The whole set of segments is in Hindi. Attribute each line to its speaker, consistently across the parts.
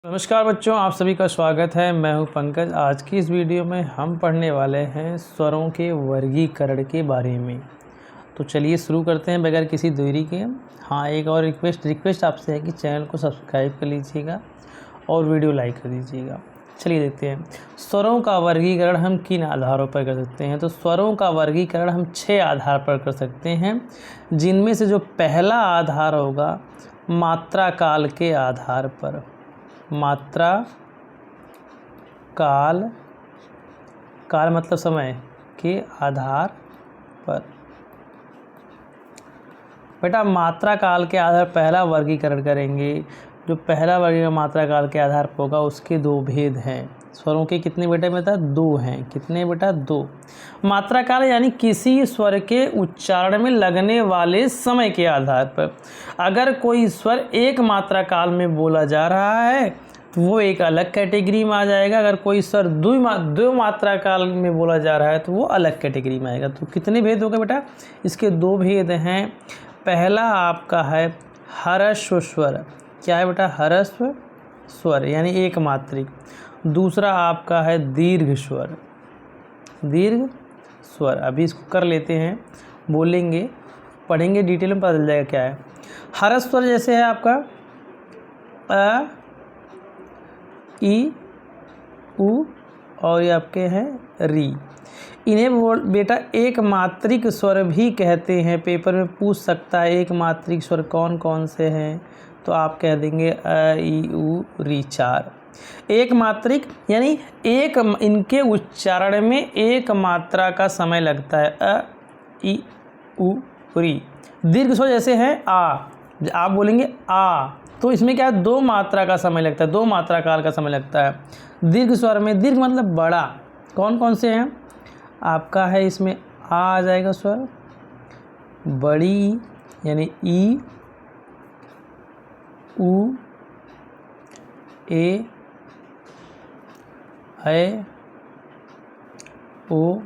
Speaker 1: नमस्कार बच्चों, आप सभी का स्वागत है। मैं हूं पंकज। आज की इस वीडियो में हम पढ़ने वाले हैं स्वरों के वर्गीकरण के बारे में। तो चलिए शुरू करते हैं बगैर किसी देरी के। हाँ, एक और रिक्वेस्ट आपसे है कि चैनल को सब्सक्राइब कर लीजिएगा और वीडियो लाइक कर दीजिएगा। चलिए देखते हैं स्वरों का वर्गीकरण हम किन आधारों पर कर सकते हैं। तो स्वरों का वर्गीकरण हम 6 आधार पर कर सकते हैं, जिनमें से जो पहला आधार होगा मात्रा काल के आधार पर। मात्रा काल मतलब समय के आधार पर। बेटा मात्रा काल के आधार पर पहला वर्गीकरण करेंगे। जो पहला वर्गीकरण मात्रा काल के आधार पर होगा उसके 2 भेद हैं। स्वरों के कितने बेटा 2 हैं। कितने बेटा 2। मात्रा काल यानी किसी स्वर के उच्चारण में लगने वाले समय के आधार पर। अगर कोई स्वर एक मात्रा काल में बोला जा रहा है तो वो एक अलग कैटेगरी में आ जाएगा। अगर कोई स्वर दो मात्रा काल में बोला जा रहा है तो वो अलग कैटेगरी में आएगा। तो कितने भेद हो गए बेटा? इसके 2 भेद हैं। पहला आपका है ह्रस्व स्वर। क्या है बेटा? ह्रस्व स्वर यानी एक मात्रिक। दूसरा आपका है दीर्घ स्वर। दीर्घ स्वर अभी इसको कर लेते हैं, बोलेंगे, पढ़ेंगे, डिटेल में पता चल जाएगा क्या है। ह्रस्व स्वर जैसे है आपका अ, ई, उ और ये आपके हैं री। इन्हें बेटा एक मात्रिक स्वर भी कहते हैं। पेपर में पूछ सकता है एक मात्रिक स्वर कौन कौन से हैं, तो आप कह देंगे अ, ई, उ, री 4। एक मात्रिक यानी एक इनके उच्चारण में एक मात्रा का समय लगता है। अ, ई, उ, री। दीर्घ स्वर जैसे हैं आ, आप बोलेंगे आ, तो इसमें क्या है 2 मात्रा का समय लगता है, 2 मात्रा काल का समय लगता है। दीर्घ स्वर में, दीर्घ मतलब बड़ा, कौन कौन से हैं आपका है? इसमें आ जाएगा स्वर, बड़ी यानी ई, उ, ए, ओ,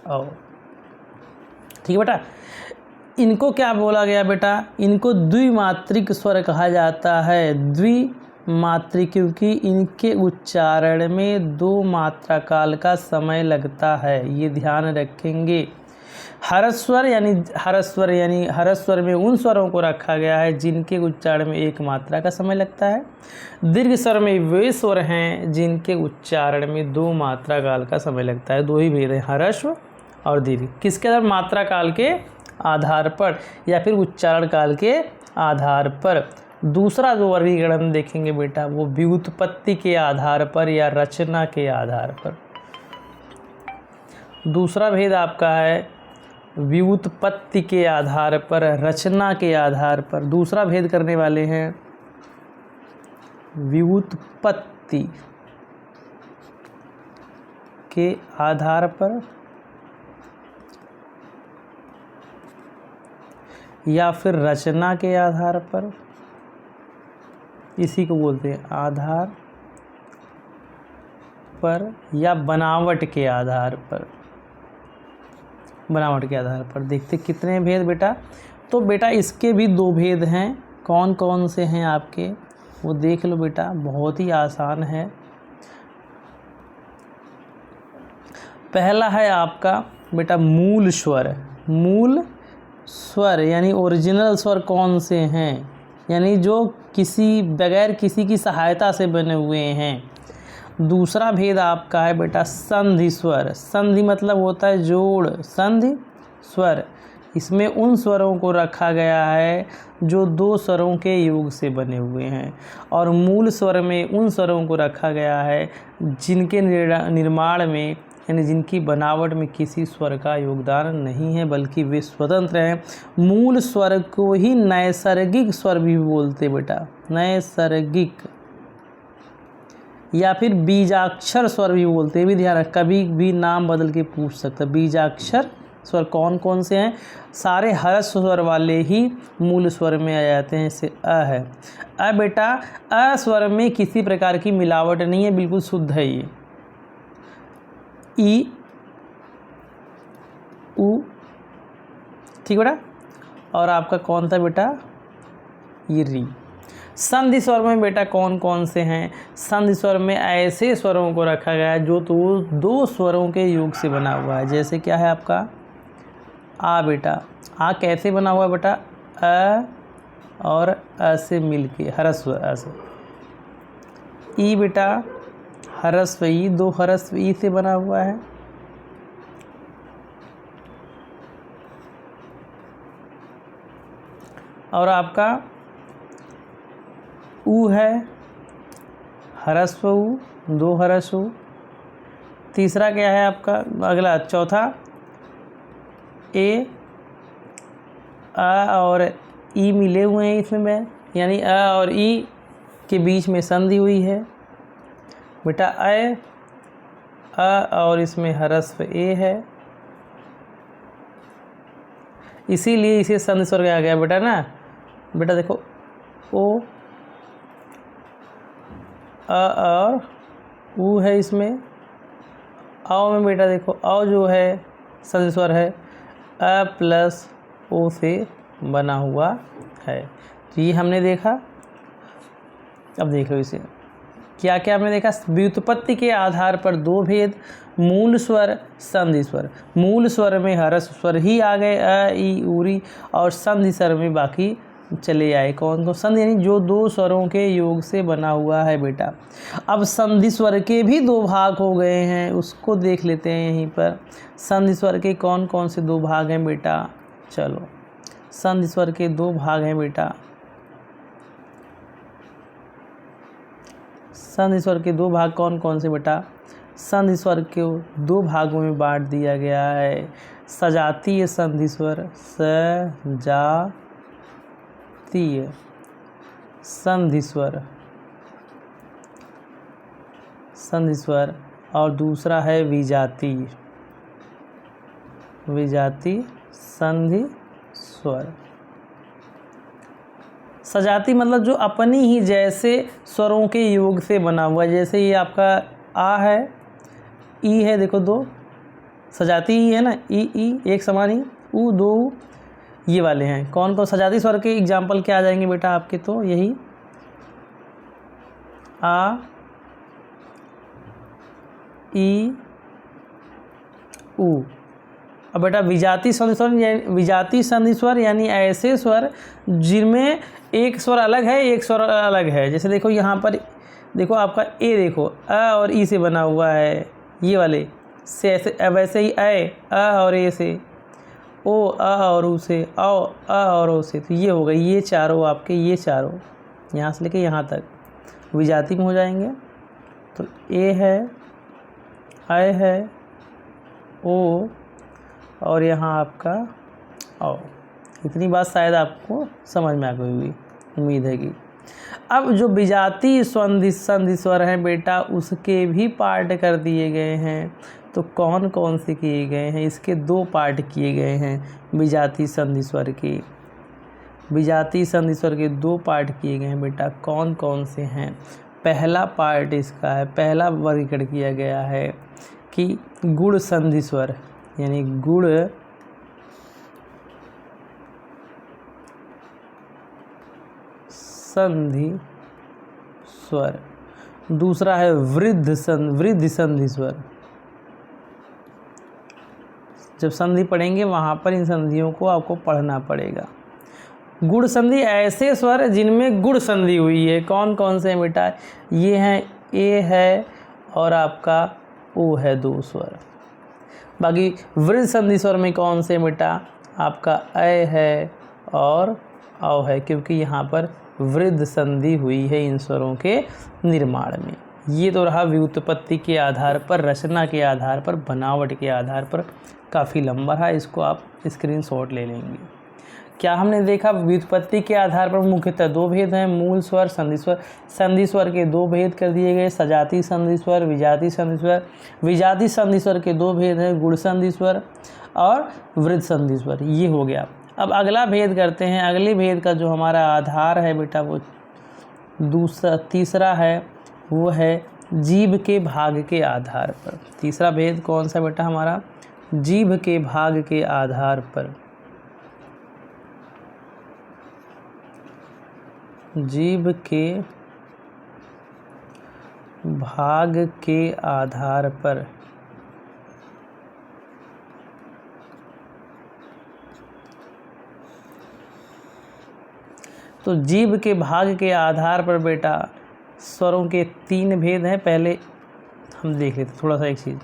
Speaker 1: औ। ठीक है बेटा। इनको क्या बोला गया बेटा? इनको द्विमात्रिक स्वर कहा जाता है। द्विमात्रिक क्योंकि इनके उच्चारण में 2 मात्रा काल का समय लगता है, ये ध्यान रखेंगे। ह्रस्व स्वर में उन स्वरों को रखा गया है जिनके उच्चारण में 1 मात्रा का समय लगता है। दीर्घ स्वर में वे स्वर हैं जिनके उच्चारण में 2 मात्रा काल का समय लगता है। 2 ही भेद हैं, ह्रस्व और दीर्घ। किसके आधार? मात्रा काल के आधार पर या फिर उच्चारण काल के आधार पर। दूसरा जो वर्गीकरण देखेंगे बेटा वो व्युत्पत्ति के आधार पर या रचना के आधार पर। दूसरा भेद आपका है व्युत्पत्ति के आधार पर, रचना के आधार पर। दूसरा भेद करने वाले हैं व्युत्पत्ति के आधार पर या फिर रचना के आधार पर। इसी को बोलते हैं आधार पर या बनावट के आधार पर। बनावट के आधार पर देखते कितने भेद बेटा? तो बेटा इसके भी 2 भेद हैं। कौन कौन से हैं आपके वो देख लो बेटा, बहुत ही आसान है। पहला है आपका बेटा मूल स्वर। मूल स्वर यानी ओरिजिनल स्वर कौन से हैं, यानी जो बगैर किसी की सहायता से बने हुए हैं। दूसरा भेद आपका है बेटा संधि स्वर। संधि मतलब होता है जोड़, संधि स्वर। इसमें उन स्वरों को रखा गया है जो 2 स्वरों के योग से बने हुए हैं। और मूल स्वर में उन स्वरों को रखा गया है जिनके निर्माण में यानी जिनकी बनावट में किसी स्वर का योगदान नहीं है बल्कि वे स्वतंत्र हैं। मूल स्वर को ही नैसर्गिक स्वर भी बोलते बेटा, नैसर्गिक, या फिर बीजाक्षर स्वर भी बोलते हैं। भी ध्यान रख, कभी भी नाम बदल के पूछ सकता है। बीजाक्षर स्वर कौन कौन से हैं? सारे ह्रस्व स्वर वाले ही मूल स्वर में आ जाते हैं। जैसे अ है, अ बेटा अ स्वर में किसी प्रकार की मिलावट नहीं है, बिल्कुल शुद्ध है ये। ई, उ, ठीक बेटा। और आपका कौन था बेटा? ये री। संधि स्वर में बेटा कौन कौन से हैं? संधि स्वर में ऐसे स्वरों को रखा गया है जो तो दो स्वरों के योग से बना हुआ है। जैसे क्या है आपका आ बेटा, आ कैसे बना हुआ है बेटा? अ और अ से मिलके हरस्व अ से। ई बेटा हरस्व ई, दो हरस्व ई से बना हुआ है। और आपका ऊ है हरस्व ऊ, दो हरस्व ऊ। तीसरा क्या है आपका? अगला चौथा ए, अ और ई मिले हुए हैं इसमें, यानी अ और ई के बीच में संधि हुई है बेटा। अ और इसमें हरस्व ए है, इसीलिए इसे संधि स्वर कहा गया बेटा ना। बेटा देखो ओ, अ और ऊ है इसमें। औ में बेटा देखो औ जो है संधि स्वर है अ प्लस ओ से बना हुआ है। तो ये हमने देखा। अब देख लो इसे, क्या क्या हमने देखा? व्युत्पत्ति के आधार पर दो भेद, मूल स्वर संधि स्वर। मूल स्वर में हरस्व स्वर ही आ गए, अ ई उरी, और संधि स्वर में बाकी चले आए। कौन कौन? संधि यानी जो दो स्वरों के योग से बना हुआ है बेटा। अब संधि स्वर के भी दो भाग हो गए हैं, उसको देख लेते हैं यहीं पर। संधि स्वर के कौन कौन से दो भाग हैं बेटा? चलो, संधि स्वर के दो भाग हैं बेटा। संधि स्वर के दो भाग कौन कौन से बेटा? संधि स्वर को दो भागों में बांट दिया गया है। सजातीय संधि स्वर, सजातीय संधि स्वर, संधि स्वर, और दूसरा है विजातीय, विजातीय संधि स्वर। सजाती मतलब जो अपनी ही जैसे स्वरों के योग से बना हुआ है। जैसे ये आपका आ है, ई है, देखो दो सजाती ही है ना, ई एक समान ही, ऊ दो ऊ, ये वाले हैं। कौन कौन सजाती स्वर के एग्जाम्पल क्या आ जाएंगे बेटा आपके? तो यही आ, ई, ऊ। अब बेटा विजातीय संधि स्वर, विजातीय संधि स्वर यानी ऐसे स्वर जिनमें एक स्वर अलग है, एक स्वर अलग है। जैसे देखो यहाँ पर देखो आपका ए, देखो अ और ई से बना हुआ है, ये वाले से ऐसे। वैसे ही अ और ए से, ओ अ और ऊ से, औ अ और ओ से। तो ये हो गई, ये चारों आपके, ये चारों यहाँ से लेके यहाँ तक विजातीय में हो जाएंगे। तो ए है, अ है, ओ, और यहाँ आपका औ। इतनी बात शायद आपको समझ में आ गई होगी, उम्मीद है कि। अब जो विजातीय संधि स्वर हैं बेटा, उसके भी पार्ट कर दिए गए हैं। तो कौन कौन से किए गए हैं? इसके दो पार्ट किए गए हैं विजातीय संधि स्वर के। विजातीय संधि स्वर के दो पार्ट किए गए हैं बेटा। कौन कौन से हैं? पहला पार्ट इसका है, पहला वर्गीकरण किया गया है कि गुण संधि स्वर, यानी गुण संधि स्वर। दूसरा है वृद्धि संधि स्वर। जब संधि पढ़ेंगे वहाँ पर इन संधियों को आपको पढ़ना पड़ेगा। गुण संधि ऐसे स्वर जिनमें गुण संधि हुई है। कौन कौन से हैं बेटा? ये हैं ए है और आपका ओ है, दो स्वर। बाकी वृद्ध संधि स्वर में कौन से बेटा? आपका अ है और औ है, क्योंकि यहाँ पर वृद्ध संधि हुई है इन स्वरों के निर्माण में। ये तो रहा व्युत्पत्ति के आधार पर, रचना के आधार पर, बनावट के आधार पर। काफ़ी लंबा है, इसको आप स्क्रीनशॉट ले लेंगे। क्या हमने देखा? व्युत्पत्ति के आधार पर मुख्यतः दो भेद हैं, मूल स्वर संधि स्वर। संधि स्वर के दो भेद कर दिए गए, सजातीय संधि स्वर, विजातीय संधि स्वर। विजातीय संधि स्वर के दो भेद हैं, गुण संधि स्वर और वृद्ध संधि स्वर। ये हो गया। अब अगला भेद करते हैं। अगले भेद का जो हमारा आधार है बेटा, वो तीसरा है, वो है जीभ के भाग के आधार पर। तीसरा भेद कौन सा बेटा हमारा? जीभ के भाग के आधार पर। जीभ के भाग के आधार पर तो जीभ के भाग के आधार पर बेटा स्वरों के 3 भेद हैं। पहले हम देख लेते थोड़ा सा एक चीज़,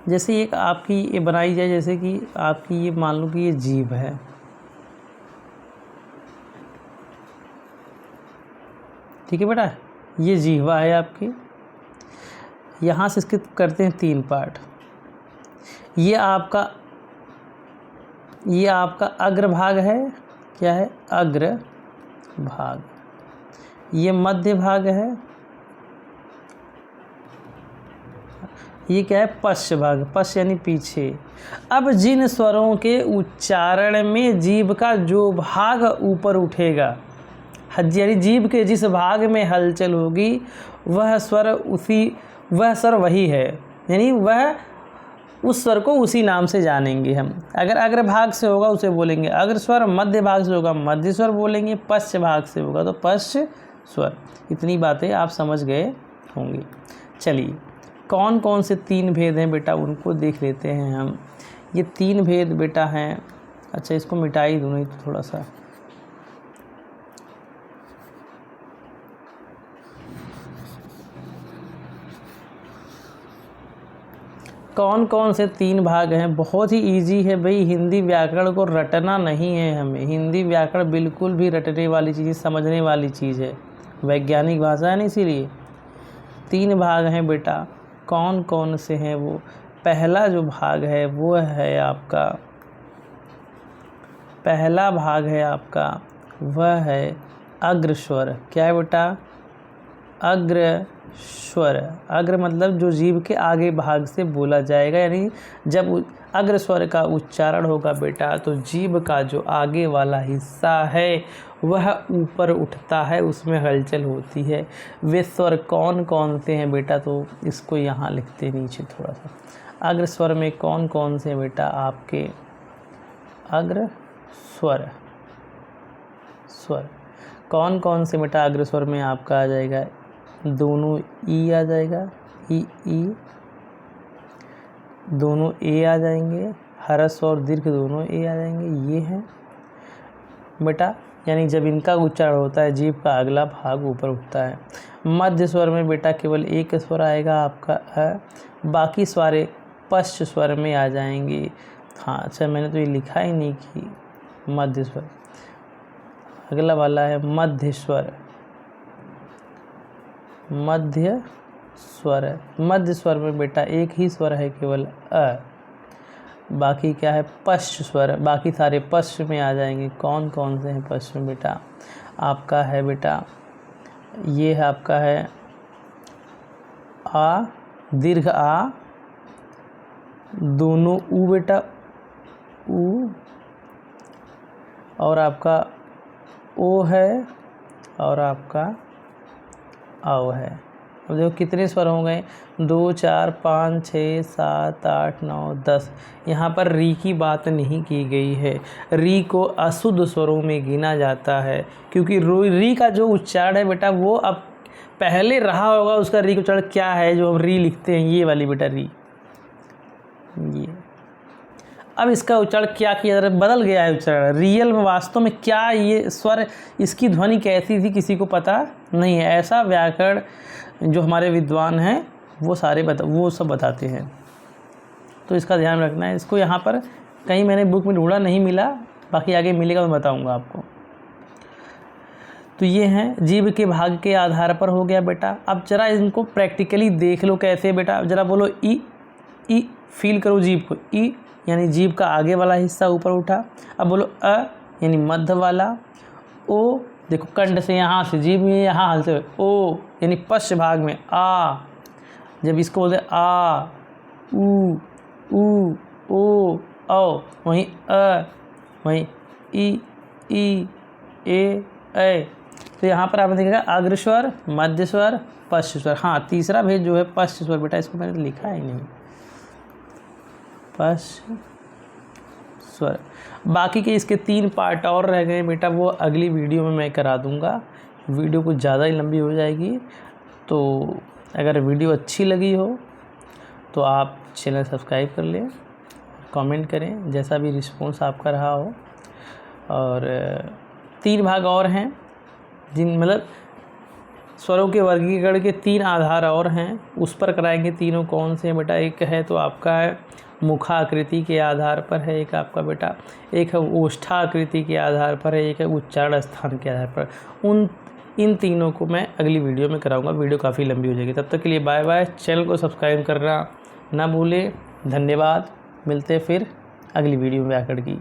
Speaker 1: जैसे एक आपकी ये बनाई जाए, जैसे कि आपकी ये मान लो कि ये जीभ है, ठीक है बेटा, ये जीवा है आपकी। यहाँ से इसके करते हैं 3 पार्ट। ये आपका अग्रभाग है, क्या है, अग्र भाग। ये मध्य भाग है, ये क्या है, पश्च भाग, पश्च यानी पीछे। अब जिन स्वरों के उच्चारण में जीभ का जो भाग ऊपर उठेगा, यानी जीभ के जिस भाग में हलचल होगी वह स्वर वही है, यानी वह उस स्वर को उसी नाम से जानेंगे हम। अगर अग्र भाग से होगा उसे बोलेंगे अग्र स्वर, मध्य भाग से होगा मध्य स्वर बोलेंगे, पश्च भाग से होगा तो पश्च स्वर। इतनी बातें आप समझ गए होंगे। चलिए कौन कौन से 3 भेद हैं बेटा उनको देख लेते हैं हम। ये 3 भेद बेटा हैं, अच्छा इसको मिटा ही दूँ नहीं तो थोड़ा सा, कौन कौन से 3 भाग हैं। बहुत ही इजी है भाई, हिंदी व्याकरण को रटना नहीं है हमें। हिंदी व्याकरण बिल्कुल भी रटने वाली चीज़, समझने वाली चीज़ है, वैज्ञानिक भाषा है ना, इसीलिए 3 भाग हैं बेटा। कौन कौन से हैं वो, पहला जो भाग है वो है आपका, पहला भाग है आपका वह है अग्र स्वर। क्या है बेटा, अग्र स्वर। अग्र मतलब जो जीभ के आगे भाग से बोला जाएगा, यानी जब अग्र स्वर का उच्चारण होगा बेटा तो जीभ का जो आगे वाला हिस्सा है वह ऊपर उठता है, उसमें हलचल होती है। वे स्वर कौन कौन से हैं बेटा, तो इसको यहाँ लिखते हैं नीचे थोड़ा सा। अग्र स्वर में कौन कौन से बेटा आपके, अग्र स्वर कौन कौन से बेटा अग्र स्वर में आपका आ जाएगा, दोनों ई आ जाएगा, ई, दोनों ए आ जाएंगे, हरस और दीर्घ दोनों ए आ जाएंगे, ये हैं बेटा। यानी जब इनका उच्चारण होता है जीभ का अगला भाग ऊपर उठता है। मध्य स्वर में बेटा केवल एक स्वर आएगा आपका अ, बाकी सारे पश्च स्वर में आ जाएंगे। हाँ अच्छा, मैंने तो ये लिखा ही नहीं कि मध्य स्वर, अगला वाला है मध्य स्वर। मध्य स्वर में बेटा एक ही स्वर है केवल अ, बाकी क्या है, पश्च स्वर, बाकी सारे पश्च में आ जाएंगे। कौन कौन से हैं पश्च में बेटा, आपका है बेटा, ये है आपका है आ, दीर्घ आ, दोनों ऊ बेटा, ऊ, और आपका ओ है, और आपका आओ है। अब देखो कितने स्वर हो गए, 2 4 5 6 7 8 9 10। यहाँ पर री की बात नहीं की गई है। री को अशुद्ध स्वरों में गिना जाता है, क्योंकि री का जो उच्चारण है बेटा वो अब पहले रहा होगा, उसका री का उच्चारण क्या है जो हम री लिखते हैं, ये वाली बेटा री, ये अब इसका उच्चारण क्या किया जा रहा है, बदल गया है उच्चारण। रियल में वास्तव में क्या ये स्वर, इसकी ध्वनि कैसी थी किसी को पता नहीं है। ऐसा व्याकरण जो हमारे विद्वान हैं वो सब बताते हैं, तो इसका ध्यान रखना है। इसको यहाँ पर कहीं मैंने बुक में ढूंढा, नहीं मिला, बाकी आगे मिलेगा मैं बताऊँगा आपको। तो ये हैं जीभ के भाग के आधार पर हो गया बेटा। अब जरा इनको प्रैक्टिकली देख लो कैसे बेटा, जरा बोलो ई, फील करो जीभ को, ई यानी जीभ का आगे वाला हिस्सा ऊपर उठा। अब बोलो अ यानी मध्य वाला, ओ देखो कंठ से यहाँ से जीभ में यहाँ हलते, ओ यानी पश्च भाग में आ, जब इसको बोलते आ, ऊ, ओ, औ, वहीं अ, वहीं ई, ए। तो यहाँ पर आपने देखा अग्र स्वर, मध्य स्वर, पश्च स्वर। हाँ तीसरा भेद जो है पश्च स्वर बेटा, इसको मैंने लिखा ही नहीं, पश्च स्वर। बाकी के इसके 3 पार्ट और रह गए बेटा, वो अगली वीडियो में मैं करा दूंगा, वीडियो कुछ ज़्यादा ही लंबी हो जाएगी। तो अगर वीडियो अच्छी लगी हो तो आप चैनल सब्सक्राइब कर लें, कमेंट करें जैसा भी रिस्पॉन्स आपका रहा हो। और 3 भाग और हैं जिन मतलब स्वरों के वर्गीकरण के 3 आधार और हैं, उस पर कराएंगे। तीनों कौन से हैं बेटा? एक है तो आपका मुखाकृति के आधार पर है, एक आपका बेटा एक है ओष्ठाकृति के आधार पर है, एक है उच्चारण स्थान के आधार पर। इन तीनों को मैं अगली वीडियो में कराऊंगा। वीडियो काफ़ी लंबी हो जाएगी। तब तक के लिए बाय बाय। चैनल को सब्सक्राइब करना ना भूलें। धन्यवाद। मिलते फिर अगली वीडियो में आकर की।